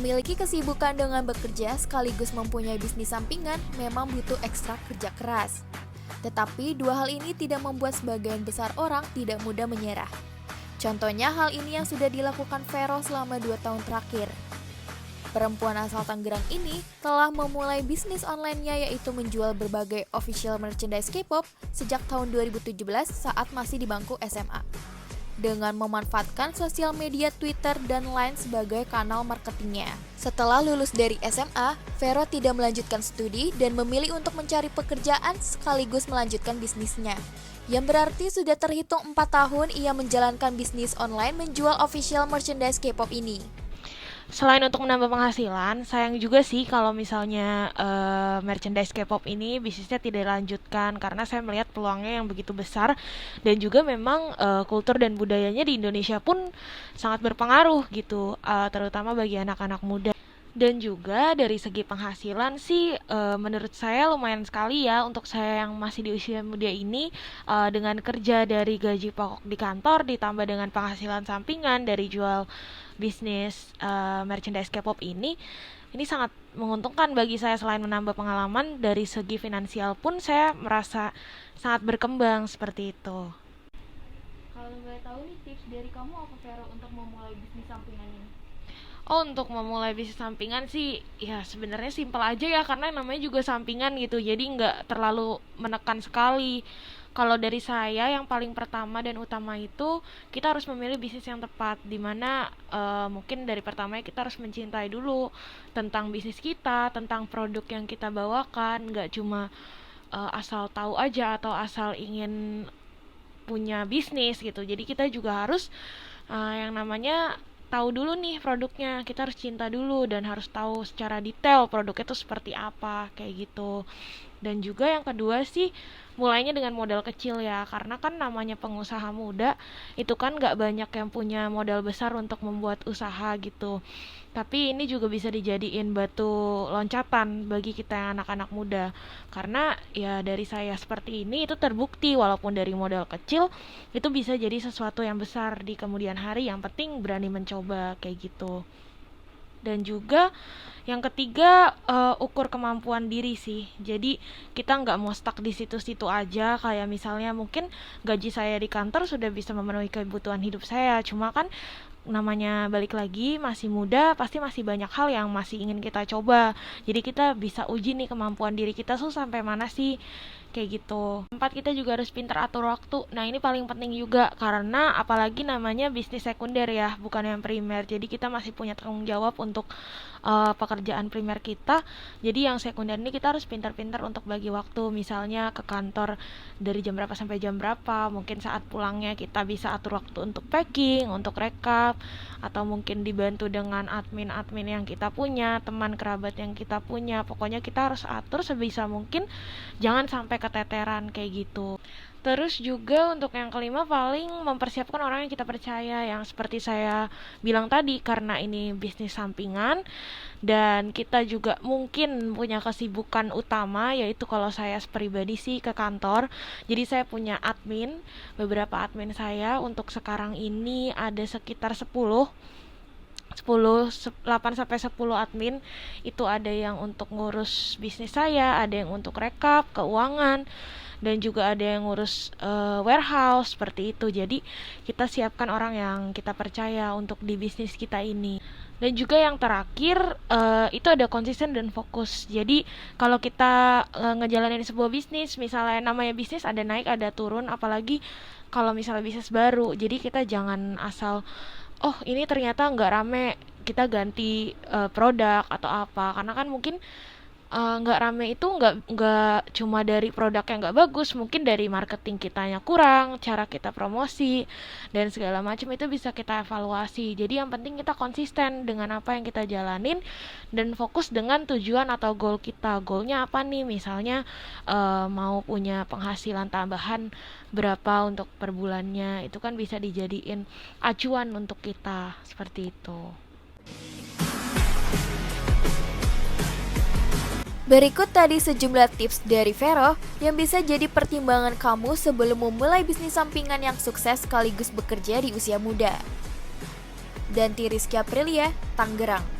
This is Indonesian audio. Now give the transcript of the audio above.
Memiliki kesibukan dengan bekerja sekaligus mempunyai bisnis sampingan memang butuh ekstra kerja keras. Tetapi dua hal ini tidak membuat sebagian besar orang tidak mudah menyerah. Contohnya hal ini yang sudah dilakukan Vero selama 2 tahun terakhir. Perempuan asal Tangerang ini telah memulai bisnis online-nya yaitu menjual berbagai official merchandise K-pop sejak tahun 2017 saat masih di bangku SMA. Dengan memanfaatkan sosial media Twitter dan Line sebagai kanal marketingnya. Setelah lulus dari SMA, Vero tidak melanjutkan studi dan memilih untuk mencari pekerjaan sekaligus melanjutkan bisnisnya. Yang berarti sudah terhitung 4 tahun ia menjalankan bisnis online menjual official merchandise K-pop ini. Selain untuk menambah penghasilan, sayang juga sih kalau misalnya merchandise K-pop ini bisnisnya tidak dilanjutkan karena saya melihat peluangnya yang begitu besar dan juga memang kultur dan budayanya di Indonesia pun sangat berpengaruh gitu, terutama bagi anak-anak muda. Dan juga dari segi penghasilan sih menurut saya lumayan sekali ya untuk saya yang masih di usia muda ini, dengan kerja dari gaji pokok di kantor ditambah dengan penghasilan sampingan dari jual bisnis merchandise K-pop ini sangat menguntungkan bagi saya. Selain menambah pengalaman dari segi finansial pun saya merasa sangat berkembang seperti itu. Kalau boleh tahu nih tips dari kamu apa Vero untuk memulai bisnis sampingan ini? Oh, untuk memulai bisnis sampingan sih, ya sebenarnya simpel aja ya, karena namanya juga sampingan gitu, jadi nggak terlalu menekan sekali. Kalau dari saya, yang paling pertama dan utama itu, kita harus memilih bisnis yang tepat, dimana mungkin dari pertama kita harus mencintai dulu tentang bisnis kita, tentang produk yang kita bawakan, nggak cuma asal tahu aja atau asal ingin punya bisnis gitu. Jadi kita juga harus yang namanya tahu dulu nih produknya, kita harus cinta dulu dan harus tahu secara detail produknya itu seperti apa kayak gitu. Dan juga yang kedua sih mulainya dengan modal kecil ya, karena kan namanya pengusaha muda itu kan nggak banyak yang punya modal besar untuk membuat usaha gitu. Tapi ini juga bisa dijadiin batu loncatan bagi kita yang anak-anak muda. Karena ya dari saya seperti ini itu terbukti walaupun dari modal kecil itu bisa jadi sesuatu yang besar di kemudian hari. Yang penting berani mencoba kayak gitu. Dan juga yang ketiga ukur kemampuan diri sih. Jadi kita nggak mau stuck di situ-situ aja. Kayak misalnya mungkin gaji saya di kantor sudah bisa memenuhi kebutuhan hidup saya. Cuma kan namanya balik lagi masih muda, pasti masih banyak hal yang masih ingin kita coba. Jadi kita bisa uji nih kemampuan diri kita tuh sampai mana sih kayak gitu. Empat, kita juga harus pintar atur waktu. Nah ini paling penting juga karena apalagi namanya bisnis sekunder ya, bukan yang primer. Jadi kita masih punya tanggung jawab untuk pekerjaan primer kita. Jadi yang sekunder ini kita harus pintar-pintar untuk bagi waktu. Misalnya ke kantor dari jam berapa sampai jam berapa. Mungkin saat pulangnya kita bisa atur waktu untuk packing, untuk rekap, atau mungkin dibantu dengan admin-admin yang kita punya, teman kerabat yang kita punya. Pokoknya kita harus atur sebisa mungkin, jangan sampai keteteran kayak gitu. Terus juga untuk yang kelima paling mempersiapkan orang yang kita percaya, yang seperti saya bilang tadi, karena ini bisnis sampingan dan kita juga mungkin punya kesibukan utama, yaitu kalau saya pribadi sih ke kantor. Jadi saya punya admin, beberapa admin saya untuk sekarang ini ada sekitar 8 sampai 10 admin. Itu ada yang untuk ngurus bisnis saya, ada yang untuk rekap, keuangan, dan juga ada yang ngurus warehouse seperti itu. Jadi kita siapkan orang yang kita percaya untuk di bisnis kita ini. Dan juga yang terakhir itu ada konsisten dan fokus. Jadi kalau kita ngejalanin sebuah bisnis, misalnya namanya bisnis ada naik ada turun, apalagi kalau misalnya bisnis baru. Jadi kita jangan asal oh ini ternyata nggak rame, kita ganti produk atau apa. Karena kan mungkin nggak rame itu nggak cuma dari produk yang nggak bagus, mungkin dari marketing kitanya kurang, cara kita promosi dan segala macam itu bisa kita evaluasi. Jadi yang penting kita konsisten dengan apa yang kita jalanin dan fokus dengan tujuan atau goal kita. Goalnya apa nih? Misalnya mau punya penghasilan tambahan berapa untuk per bulannya, itu kan bisa dijadiin acuan untuk kita seperti itu. Berikut tadi sejumlah tips dari Vero yang bisa jadi pertimbangan kamu sebelum memulai bisnis sampingan yang sukses sekaligus bekerja di usia muda. Dan Rizky Aprilia, Tangerang.